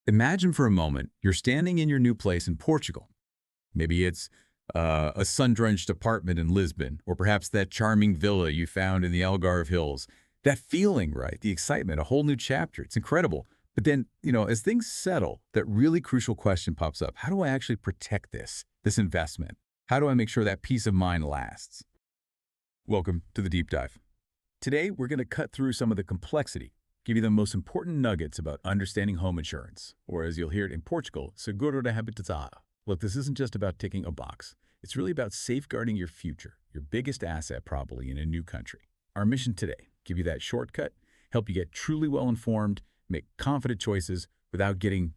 Imagine for a moment you're standing in your new place in Portugal. Maybe it's a sun-drenched apartment in Lisbon, or perhaps that charming villa you found in the Algarve Hills. That feeling, right? The excitement, a whole new chapter. It's incredible. But then, as things settle, that really crucial question pops up. How do I actually protect this investment? How do I make sure that peace of mind lasts? Welcome to the Deep Dive. Today, we're going to cut through some of the complexity, give you the most important nuggets about understanding home insurance, or as you'll hear it in Portugal, seguro de habitação. Look, this isn't just about ticking a box. It's really about safeguarding your future, your biggest asset probably in a new country. Our mission today, give you that shortcut, help you get truly well-informed, make confident choices without getting,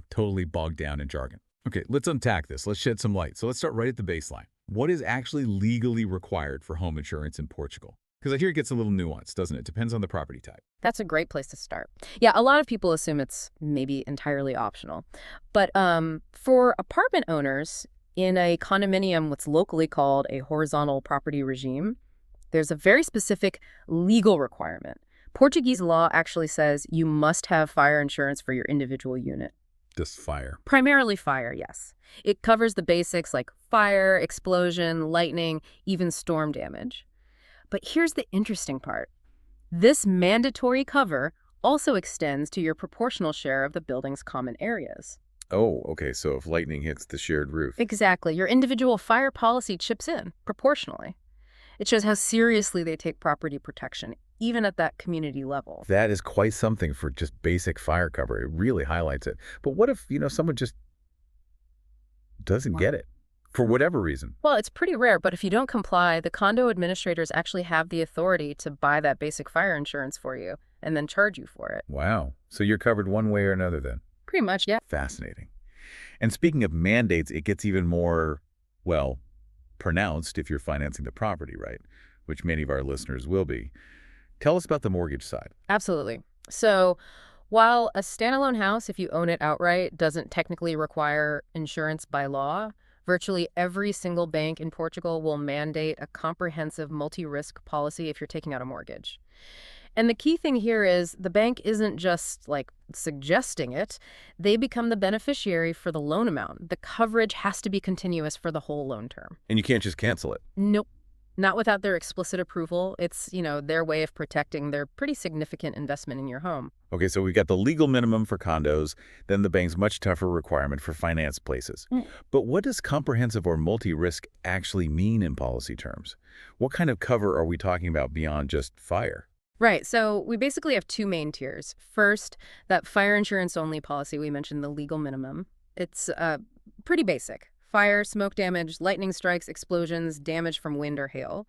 totally bogged down in jargon. Okay, let's unpack this. Let's shed some light. So let's start right at the baseline. What is actually legally required for home insurance in Portugal? Because I hear it gets a little nuanced, doesn't it? Depends on the property type. That's a great place to start. Yeah, a lot of people assume it's maybe entirely optional. But for apartment owners in a condominium, what's locally called a horizontal property regime, there's a very specific legal requirement. Portuguese law actually says you must have fire insurance for your individual unit. Just fire. Primarily fire, yes. It covers the basics like fire, explosion, lightning, even storm damage. But here's the interesting part. This mandatory cover also extends to your proportional share of the building's common areas. Oh, okay. So if lightning hits the shared roof. Exactly. Your individual fire policy chips in proportionally. It shows how seriously they take property protection, even at that community level. That is quite something for just basic fire cover. It really highlights it. But what if, someone just doesn't get it? For whatever reason. Well, it's pretty rare, but if you don't comply, the condo administrators actually have the authority to buy that basic fire insurance for you and then charge you for it. Wow. So you're covered one way or another then? Pretty much, yeah. Fascinating. And speaking of mandates, it gets even more, pronounced if you're financing the property, right? Which many of our listeners will be. Tell us about the mortgage side. Absolutely. So while a standalone house, if you own it outright, doesn't technically require insurance by law, virtually every single bank in Portugal will mandate a comprehensive multi-risk policy if you're taking out a mortgage. And the key thing here is the bank isn't just suggesting it. They become the beneficiary for the loan amount. The coverage has to be continuous for the whole loan term. And you can't just cancel it. Nope. Not without their explicit approval. It's, their way of protecting their pretty significant investment in your home. Okay, so we've got the legal minimum for condos, then the bank's much tougher requirement for finance places. But what does comprehensive or multi-risk actually mean in policy terms? What kind of cover are we talking about beyond just fire? Right. So we basically have two main tiers. First, that fire insurance only policy we mentioned, the legal minimum. It's pretty basic. Fire, smoke damage, lightning strikes, explosions, damage from wind or hail.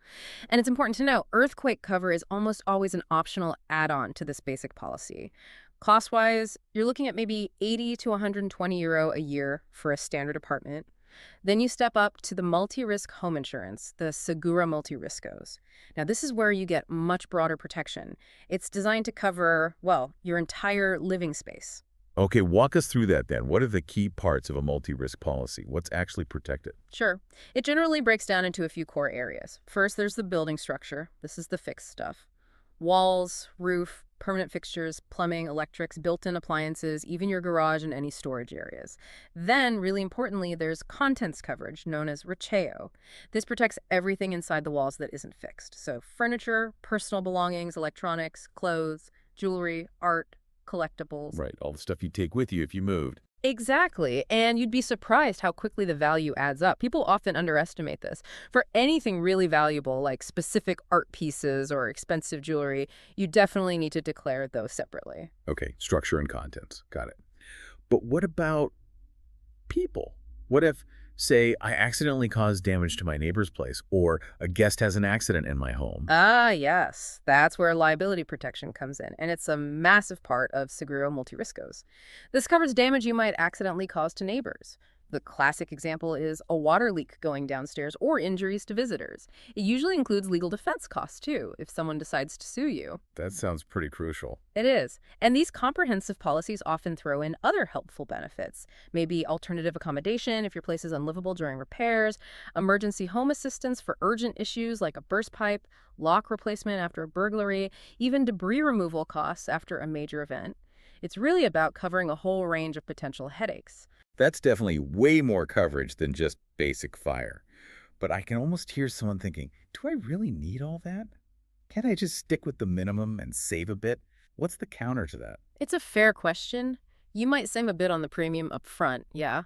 And it's important to know, earthquake cover is almost always an optional add-on to this basic policy. Cost-wise, you're looking at maybe 80 to 120 euro a year for a standard apartment. Then you step up to the multi-risk home insurance, the Seguro Multiriscos. Now, this is where you get much broader protection. It's designed to cover, your entire living space. Okay, walk us through that then. What are the key parts of a multi-risk policy? What's actually protected? Sure. It generally breaks down into a few core areas. First, there's the building structure. This is the fixed stuff. Walls, roof, permanent fixtures, plumbing, electrics, built-in appliances, even your garage and any storage areas. Then, really importantly, there's contents coverage, known as recheo. This protects everything inside the walls that isn't fixed. So furniture, personal belongings, electronics, clothes, jewelry, art, collectibles. Right, all the stuff you take with you if you moved. Exactly. And you'd be surprised how quickly the value adds up. People often underestimate this. For anything really valuable, like specific art pieces or expensive jewelry, you definitely need to declare those separately. Okay, structure and contents. Got it. But what about people? What if, say, I accidentally caused damage to my neighbor's place, or a guest has an accident in my home? Ah, yes. That's where liability protection comes in, and it's a massive part of Seguro Multiriscos. This covers damage you might accidentally cause to neighbors. The classic example is a water leak going downstairs or injuries to visitors. It usually includes legal defense costs, too, if someone decides to sue you. That sounds pretty crucial. It is. And these comprehensive policies often throw in other helpful benefits. Maybe alternative accommodation if your place is unlivable during repairs, emergency home assistance for urgent issues like a burst pipe, lock replacement after a burglary, even debris removal costs after a major event. It's really about covering a whole range of potential headaches. That's definitely way more coverage than just basic fire. But I can almost hear someone thinking, do I really need all that? Can't I just stick with the minimum and save a bit? What's the counter to that? It's a fair question. You might save a bit on the premium up front, yeah.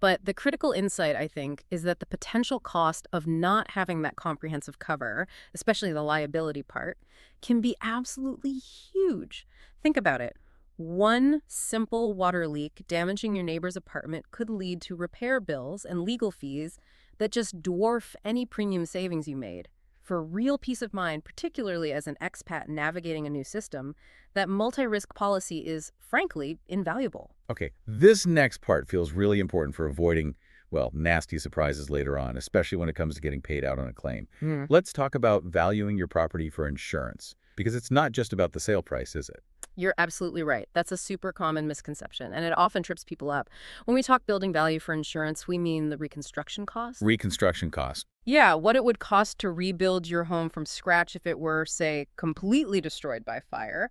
But the critical insight, I think, is that the potential cost of not having that comprehensive cover, especially the liability part, can be absolutely huge. Think about it. One simple water leak damaging your neighbor's apartment could lead to repair bills and legal fees that just dwarf any premium savings you made. For real peace of mind, particularly as an expat navigating a new system, that multi-risk policy is, frankly, invaluable. Okay, this next part feels really important for avoiding, well, nasty surprises later on, especially when it comes to getting paid out on a claim. Let's talk about valuing your property for insurance, because it's not just about the sale price, is it? You're absolutely right. That's a super common misconception, and it often trips people up. When we talk building value for insurance, we mean the reconstruction cost. Reconstruction costs. Yeah, what it would cost to rebuild your home from scratch if it were, say, completely destroyed by fire.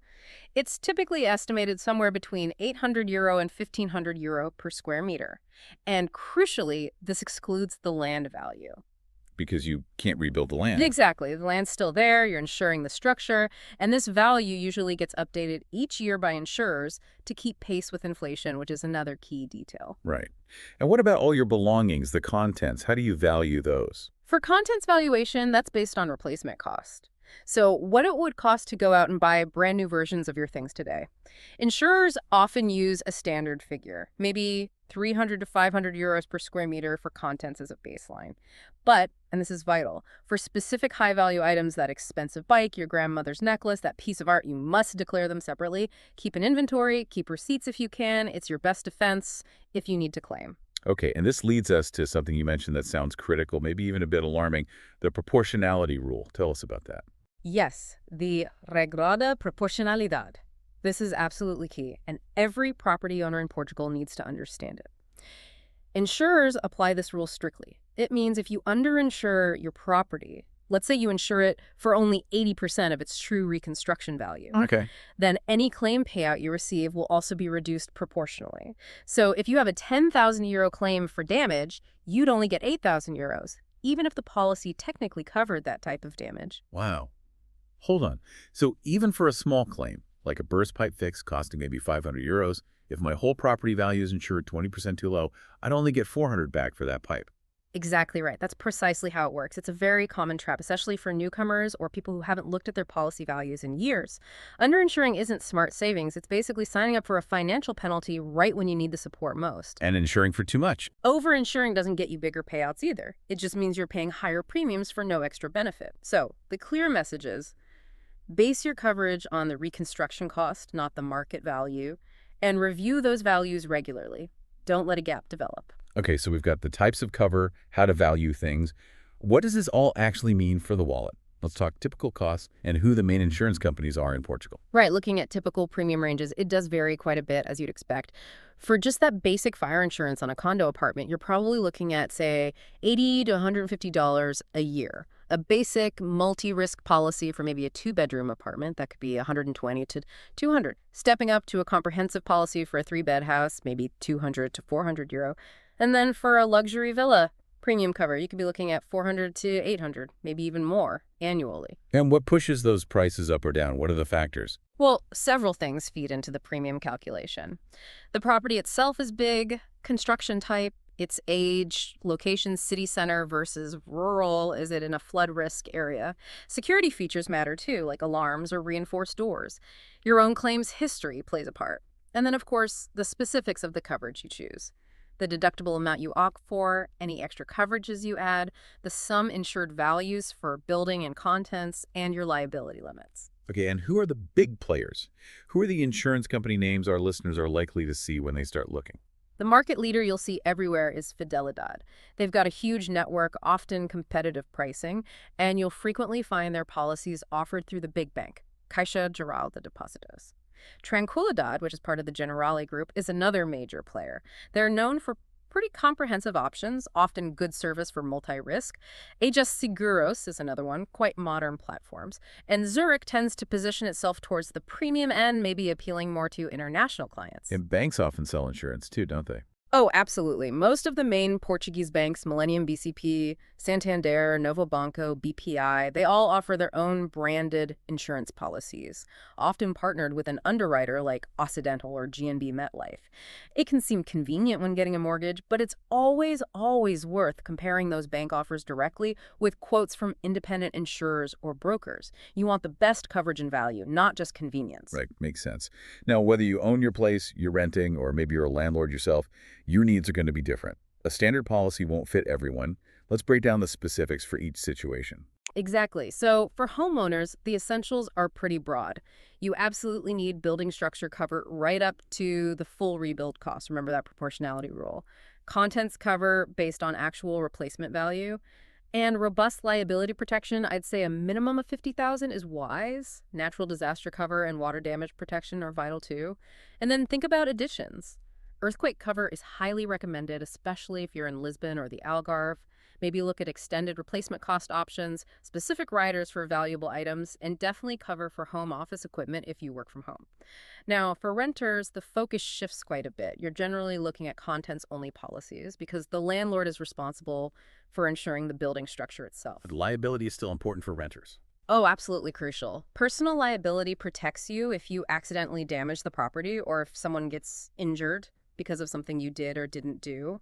It's typically estimated somewhere between €800 and €1,500 per square meter. And crucially, this excludes the land value. Because you can't rebuild the land. Exactly. The land's still there, you're insuring the structure, and this value usually gets updated each year by insurers to keep pace with inflation, which is another key detail. Right. And what about all your belongings, the contents? How do you value those? For contents valuation, that's based on replacement cost. So what it would cost to go out and buy brand new versions of your things today. Insurers often use a standard figure, maybe €300 to €500 per square meter for contents as a baseline. But, and this is vital, for specific high-value items, that expensive bike, your grandmother's necklace, that piece of art, you must declare them separately. Keep an inventory, keep receipts if you can. It's your best defense if you need to claim. Okay, and this leads us to something you mentioned that sounds critical, maybe even a bit alarming, the proportionality rule. Tell us about that. Yes, the regla de proporcionalidad. This is absolutely key, and every property owner in Portugal needs to understand it. Insurers apply this rule strictly. It means if you underinsure your property, let's say you insure it for only 80% of its true reconstruction value, Okay. then any claim payout you receive will also be reduced proportionally. So if you have a €10,000 claim for damage, you'd only get €8,000, even if the policy technically covered that type of damage. Wow. Hold on. So even for a small claim, like a burst pipe fix costing maybe €500, if my whole property value is insured 20% too low, I'd only get $400 back for that pipe. Exactly right. That's precisely how it works. It's a very common trap, especially for newcomers or people who haven't looked at their policy values in years. Underinsuring isn't smart savings. It's basically signing up for a financial penalty right when you need the support most. And insuring for too much. Overinsuring doesn't get you bigger payouts either. It just means you're paying higher premiums for no extra benefit. So the clear message is, base your coverage on the reconstruction cost, not the market value, and review those values regularly. Don't let a gap develop. Okay, so we've got the types of cover, how to value things. What does this all actually mean for the wallet? Let's talk typical costs and who the main insurance companies are in Portugal. Right, looking at typical premium ranges, it does vary quite a bit, as you'd expect. For just that basic fire insurance on a condo apartment, you're probably looking at, say, $80 to $150 a year. A basic multi-risk policy for maybe a two-bedroom apartment, that could be $120 to $200. Stepping up to a comprehensive policy for a three-bed house, maybe €200 to €400. And then for a luxury villa premium cover, you could be looking at $400 to $800, maybe even more annually. And what pushes those prices up or down? What are the factors? Well, several things feed into the premium calculation. The property itself is big, construction type, its age, location, city center versus rural. Is it in a flood risk area? Security features matter too, like alarms or reinforced doors. Your own claim's history plays a part. And then, of course, the specifics of the coverage you choose. The deductible amount you opt for, any extra coverages you add, the sum insured values for building and contents, and your liability limits. Okay, and who are the big players? Who are the insurance company names our listeners are likely to see when they start looking? The market leader you'll see everywhere is Fidelidad. They've got a huge network, often competitive pricing, and you'll frequently find their policies offered through the big bank, Caixa Geral de Depósitos. Tranquilidad, which is part of the Generali group, is another major player. They're known for pretty comprehensive options, often good service for multi-risk. Aegis Seguros is another one, quite modern platforms. And Zurich tends to position itself towards the premium end, maybe appealing more to international clients. And banks often sell insurance too, don't they? Oh, absolutely. Most of the main Portuguese banks, Millennium BCP, Santander, Novo Banco, BPI, they all offer their own branded insurance policies, often partnered with an underwriter like Occidental or GNB MetLife. It can seem convenient when getting a mortgage, but it's always worth comparing those bank offers directly with quotes from independent insurers or brokers. You want the best coverage and value, not just convenience. Right, makes sense. Now, whether you own your place, you're renting, or maybe you're a landlord yourself, your needs are going to be different. A standard policy won't fit everyone. Let's break down the specifics for each situation. Exactly. So for homeowners, the essentials are pretty broad. You absolutely need building structure cover right up to the full rebuild cost. Remember that proportionality rule. Contents cover based on actual replacement value. And robust liability protection, I'd say a minimum of 50,000 is wise. Natural disaster cover and water damage protection are vital too. And then think about additions. Earthquake cover is highly recommended, especially if you're in Lisbon or the Algarve. Maybe look at extended replacement cost options, specific riders for valuable items, and definitely cover for home office equipment if you work from home. Now, for renters, the focus shifts quite a bit. You're generally looking at contents-only policies because the landlord is responsible for ensuring the building structure itself. But liability is still important for renters. Oh, absolutely crucial. Personal liability protects you if you accidentally damage the property or if someone gets injured because of something you did or didn't do.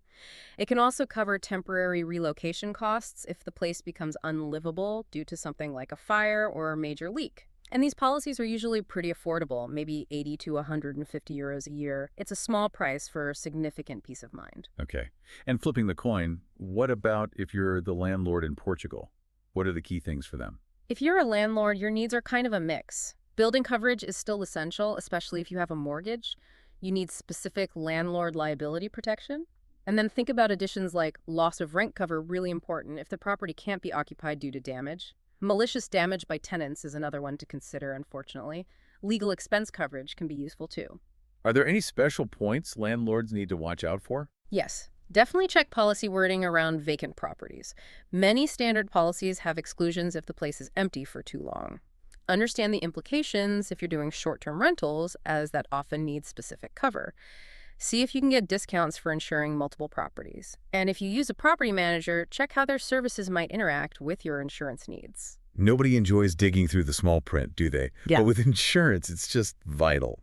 It can also cover temporary relocation costs if the place becomes unlivable due to something like a fire or a major leak. And these policies are usually pretty affordable, maybe 80 to 150 euros a year. It's a small price for significant peace of mind. Okay. And flipping the coin, what about if you're the landlord in Portugal? What are the key things for them? If you're a landlord, your needs are kind of a mix. Building coverage is still essential, especially if you have a mortgage. You need specific landlord liability protection. And then think about additions like loss of rent cover, really important if the property can't be occupied due to damage. Malicious damage by tenants is another one to consider, unfortunately. Legal expense coverage can be useful too. Are there any special points landlords need to watch out for? Yes, definitely check policy wording around vacant properties. Many standard policies have exclusions if the place is empty for too long. Understand the implications if you're doing short-term rentals, as that often needs specific cover. See if you can get discounts for insuring multiple properties. And if you use a property manager, check how their services might interact with your insurance needs. Nobody enjoys digging through the small print, do they? Yeah. But with insurance, it's just vital.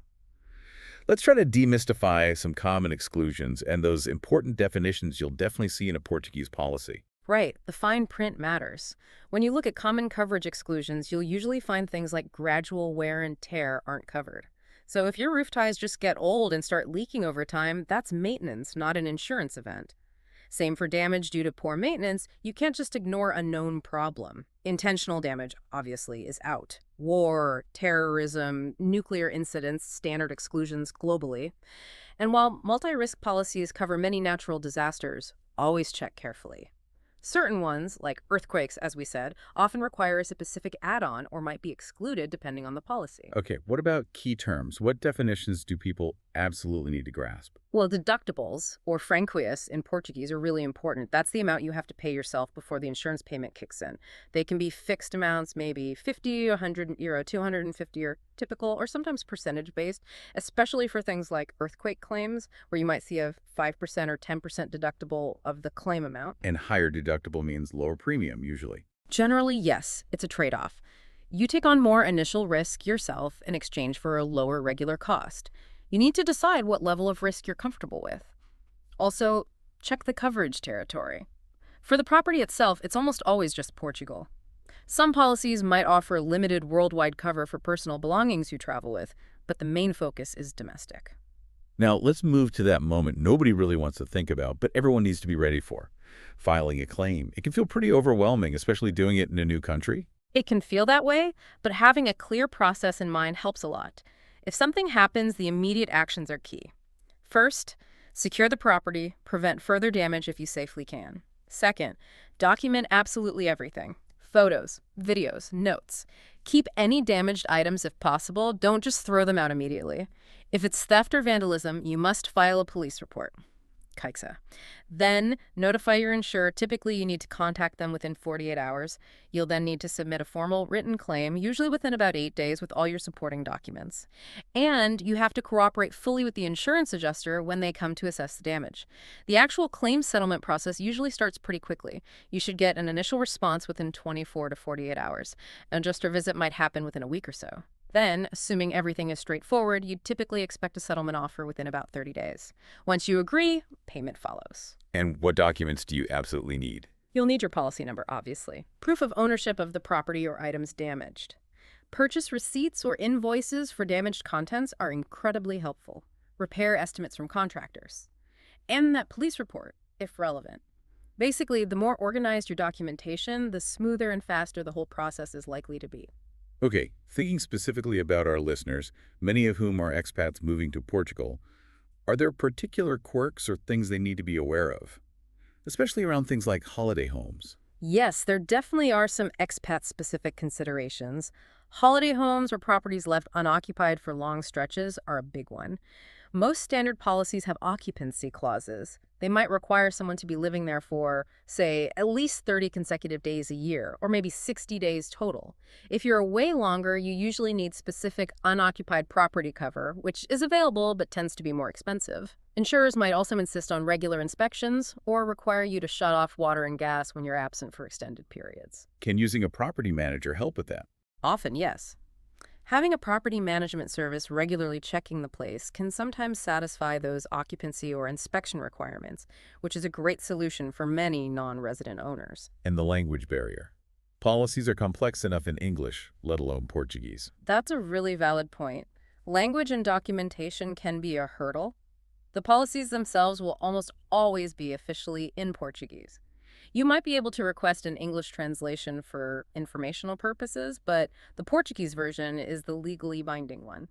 Let's try to demystify some common exclusions and those important definitions you'll definitely see in a Portuguese policy. Right, the fine print matters. When you look at common coverage exclusions, you'll usually find things like gradual wear and tear aren't covered. So if your roof ties just get old and start leaking over time, that's maintenance, not an insurance event. Same for damage due to poor maintenance. You can't just ignore a known problem. Intentional damage, obviously, is out. War, terrorism, nuclear incidents, standard exclusions globally. And while multi-risk policies cover many natural disasters, always check carefully. Certain ones, like earthquakes, as we said, often require a specific add-on or might be excluded depending on the policy. Okay, what about key terms? What definitions do people absolutely need to grasp? Well, deductibles, or franquias in Portuguese, are really important. That's the amount you have to pay yourself before the insurance payment kicks in. They can be fixed amounts, maybe 50, 100 euro, 250 are typical, or sometimes percentage-based, especially for things like earthquake claims, where you might see a 5% or 10% deductible of the claim amount. And higher deductible means lower premium, usually. Generally, yes, it's a trade-off. You take on more initial risk yourself in exchange for a lower regular cost. You need to decide what level of risk you're comfortable with. Also, check the coverage territory. For the property itself, it's almost always just Portugal. Some policies might offer limited worldwide cover for personal belongings you travel with, but the main focus is domestic. Now, let's move to that moment nobody really wants to think about, but everyone needs to be ready for. Filing a claim. It can feel pretty overwhelming, especially doing it in a new country. It can feel that way, but having a clear process in mind helps a lot. If something happens, the immediate actions are key. First, secure the property, prevent further damage if you safely can. Second, document absolutely everything. Photos, videos, notes. Keep any damaged items if possible. Don't just throw them out immediately. If it's theft or vandalism, you must file a police report. Kaixa. Then notify your insurer. Typically, you need to contact them within 48 hours. You'll then need to submit a formal written claim, usually within about 8 days, with all your supporting documents. And you have to cooperate fully with the insurance adjuster when they come to assess the damage. The actual claim settlement process usually starts pretty quickly. You should get an initial response within 24 to 48 hours. An adjuster visit might happen within a week or so. Then, assuming everything is straightforward, you'd typically expect a settlement offer within about 30 days. Once you agree, payment follows. And what documents do you absolutely need? You'll need your policy number, obviously. Proof of ownership of the property or items damaged. Purchase receipts or invoices for damaged contents are incredibly helpful. Repair estimates from contractors. And that police report, if relevant. Basically, the more organized your documentation, the smoother and faster the whole process is likely to be. Okay, thinking specifically about our listeners, many of whom are expats moving to Portugal, are there particular quirks or things they need to be aware of? Especially around things like holiday homes. Yes, there definitely are some expat-specific considerations. Holiday homes or properties left unoccupied for long stretches are a big one. Most standard policies have occupancy clauses. They might require someone to be living there for, say, at least 30 consecutive days a year, or maybe 60 days total. If you're away longer, you usually need specific unoccupied property cover, which is available but tends to be more expensive. Insurers might also insist on regular inspections or require you to shut off water and gas when you're absent for extended periods. Can using a property manager help with that? Often, yes. Having a property management service regularly checking the place can sometimes satisfy those occupancy or inspection requirements, which is a great solution for many non-resident owners. And the language barrier. Policies are complex enough in English, let alone Portuguese. That's a really valid point. Language and documentation can be a hurdle. The policies themselves will almost always be officially in Portuguese. You might be able to request an English translation for informational purposes, but the Portuguese version is the legally binding one.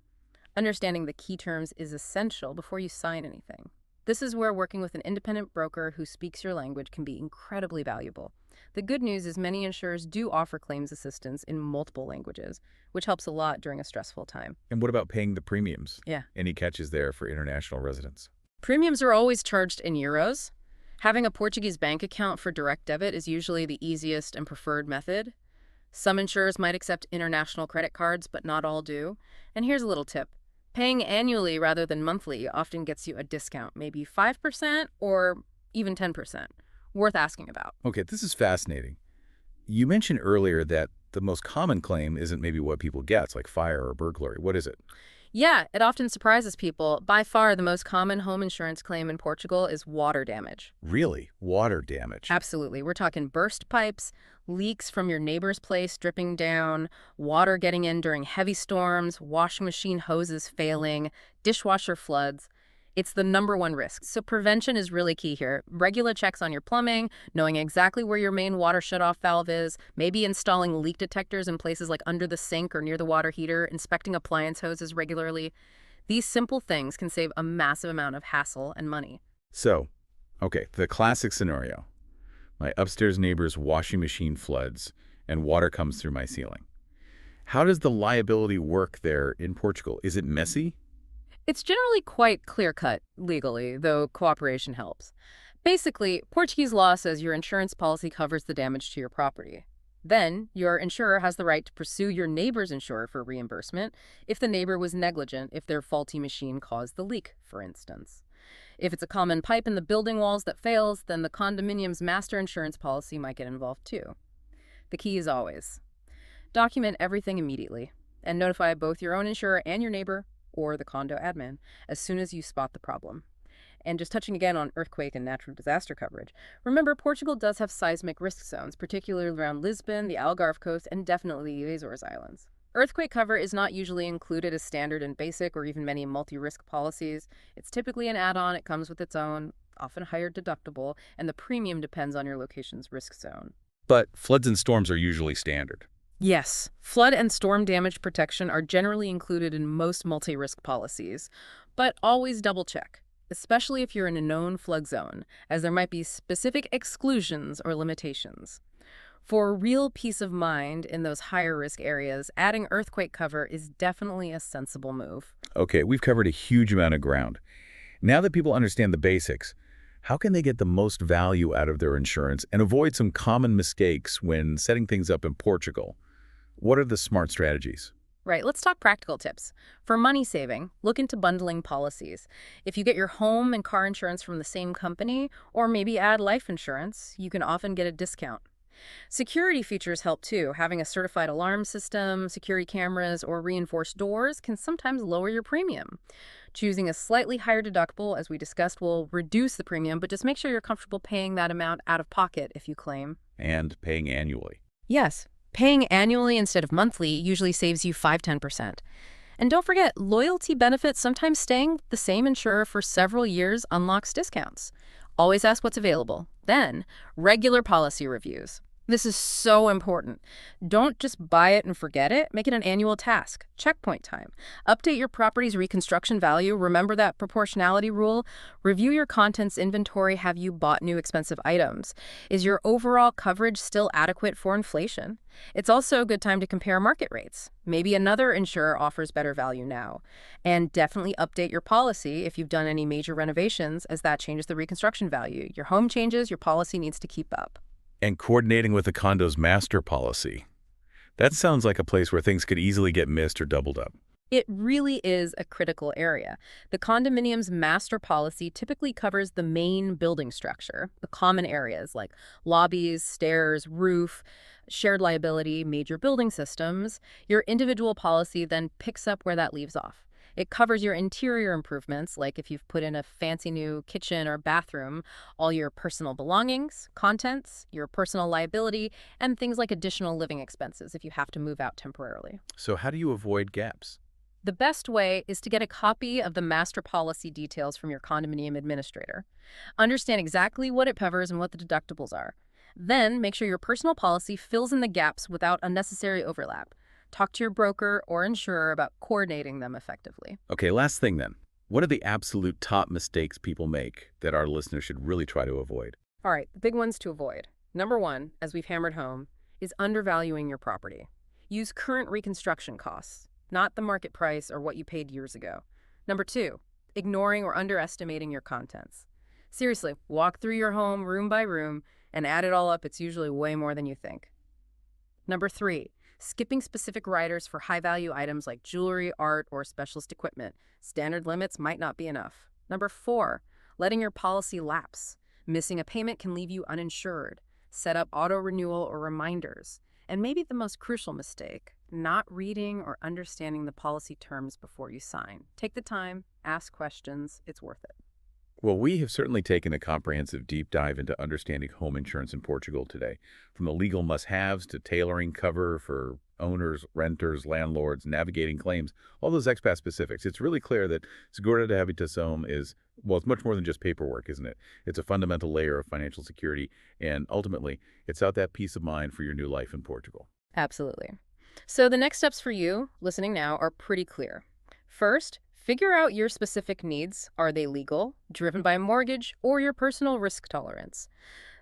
Understanding the key terms is essential before you sign anything. This is where working with an independent broker who speaks your language can be incredibly valuable. The good news is many insurers do offer claims assistance in multiple languages, which helps a lot during a stressful time. And what about paying the premiums? Yeah. Any catches there for international residents? Premiums are always charged in euros. Having a Portuguese bank account for direct debit is usually the easiest and preferred method. Some insurers might accept international credit cards, but not all do. And here's a little tip. Paying annually rather than monthly often gets you a discount, maybe 5% or even 10%. Worth asking about. Okay, this is fascinating. You mentioned earlier that the most common claim isn't maybe what people guess, like fire or burglary. What is it? Yeah, it often surprises people. By far, the most common home insurance claim in Portugal is water damage. Really? Water damage? Absolutely. We're talking burst pipes, leaks from your neighbor's place dripping down, water getting in during heavy storms, washing machine hoses failing, dishwasher floods. It's the #1 risk. So prevention is really key here. Regular checks on your plumbing, knowing exactly where your main water shutoff valve is, maybe installing leak detectors in places like under the sink or near the water heater, inspecting appliance hoses regularly. These simple things can save a massive amount of hassle and money. So, okay, the classic scenario. My upstairs neighbor's washing machine floods and water comes through my ceiling. How does the liability work there in Portugal? Is it messy? It's generally quite clear-cut legally, though cooperation helps. Basically, Portuguese law says your insurance policy covers the damage to your property. Then, your insurer has the right to pursue your neighbor's insurer for reimbursement if the neighbor was negligent if their faulty machine caused the leak, for instance. If it's a common pipe in the building walls that fails, then the condominium's master insurance policy might get involved too. The key is always document everything immediately and notify both your own insurer and your neighbor or the condo admin as soon as you spot the problem. And just touching again on earthquake and natural disaster coverage, remember Portugal does have seismic risk zones, particularly around Lisbon, the Algarve coast, and definitely the Azores Islands. Earthquake cover is not usually included as standard in basic or even many multi-risk policies. It's typically an add-on. It comes with its own, often higher deductible, and the premium depends on your location's risk zone. But floods and storms are usually standard. Yes, flood and storm damage protection are generally included in most multi-risk policies, but always double-check, especially if you're in a known flood zone, as there might be specific exclusions or limitations. For real peace of mind in those higher-risk areas, adding earthquake cover is definitely a sensible move. Okay, we've covered a huge amount of ground. Now that people understand the basics, How can they get the most value out of their insurance and avoid some common mistakes when setting things up in Portugal? What are the smart strategies? Right, let's talk practical tips. For money saving, look into bundling policies. If you get your home and car insurance from the same company, or maybe add life insurance, you can often get a discount. Security features help too. Having a certified alarm system, security cameras, or reinforced doors can sometimes lower your premium. Choosing a slightly higher deductible, as we discussed, will reduce the premium, but just make sure you're comfortable paying that amount out of pocket if you claim. And paying annually. Yes, paying annually instead of monthly usually saves you 5–10%. And don't forget, loyalty benefits, sometimes staying with the same insurer for several years unlocks discounts. Always ask what's available. Then, regular policy reviews. This is so important. Don't just buy it and forget it. Make it an annual task. Checkpoint time. Update your property's reconstruction value. Remember that proportionality rule. Review your contents inventory. Have you bought new expensive items? Is your overall coverage still adequate for inflation? It's also a good time to compare market rates. Maybe another insurer offers better value now. And definitely update your policy if you've done any major renovations, as that changes the reconstruction value. Your home changes, your policy needs to keep up. And coordinating with the condo's master policy. That sounds like a place where things could easily get missed or doubled up. It really is a critical area. The condominium's master policy typically covers the main building structure, the common areas like lobbies, stairs, roof, shared liability, major building systems. Your individual policy then picks up where that leaves off. It covers your interior improvements, like if you've put in a fancy new kitchen or bathroom, all your personal belongings, contents, your personal liability, and things like additional living expenses if you have to move out temporarily. So how do you avoid gaps? The best way is to get a copy of the master policy details from your condominium administrator. Understand exactly what it covers and what the deductibles are. Then make sure your personal policy fills in the gaps without unnecessary overlap. Talk to your broker or insurer about coordinating them effectively. Okay, last thing then. What are the absolute top mistakes people make that our listeners should really try to avoid? All right, the big ones to avoid. Number one, as we've hammered home, is undervaluing your property. Use current reconstruction costs, not the market price or what you paid years ago. Number two, ignoring or underestimating your contents. Seriously, walk through your home room by room and add it all up. It's usually way more than you think. Number three, skipping specific riders for high-value items like jewelry, art, or specialist equipment. Standard limits might not be enough. Number four, letting your policy lapse. Missing a payment can leave you uninsured. Set up auto-renewal or reminders. And maybe the most crucial mistake, not reading or understanding the policy terms before you sign. Take the time, ask questions, it's worth it. Well, we have certainly taken a comprehensive deep dive into understanding home insurance in Portugal today, from the legal must-haves to tailoring cover for owners, renters, landlords, navigating claims, all those expat specifics. It's really clear that Seguro de Habitação is, well, it's much more than just paperwork, isn't it? It's a fundamental layer of financial security, and ultimately, it's out that peace of mind for your new life in Portugal. Absolutely. So the next steps for you, listening now, are pretty clear. First, figure out your specific needs. Are they legal, driven by a mortgage, or your personal risk tolerance?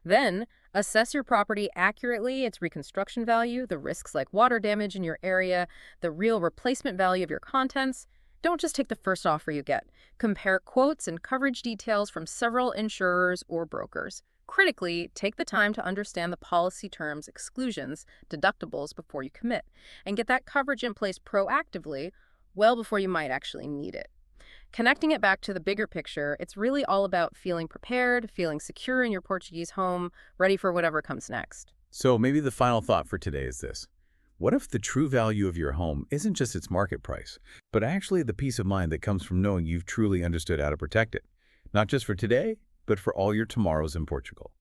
Then, assess your property accurately, its reconstruction value, the risks like water damage in your area, the real replacement value of your contents. Don't just take the first offer you get. Compare quotes and coverage details from several insurers or brokers. Critically, take the time to understand the policy terms, exclusions, deductibles before you commit, and get that coverage in place proactively well before you might actually need it. Connecting it back to the bigger picture, it's really all about feeling prepared, feeling secure in your Portuguese home, ready for whatever comes next. So maybe the final thought for today is this. What if the true value of your home isn't just its market price, but actually the peace of mind that comes from knowing you've truly understood how to protect it? Not just for today, but for all your tomorrows in Portugal.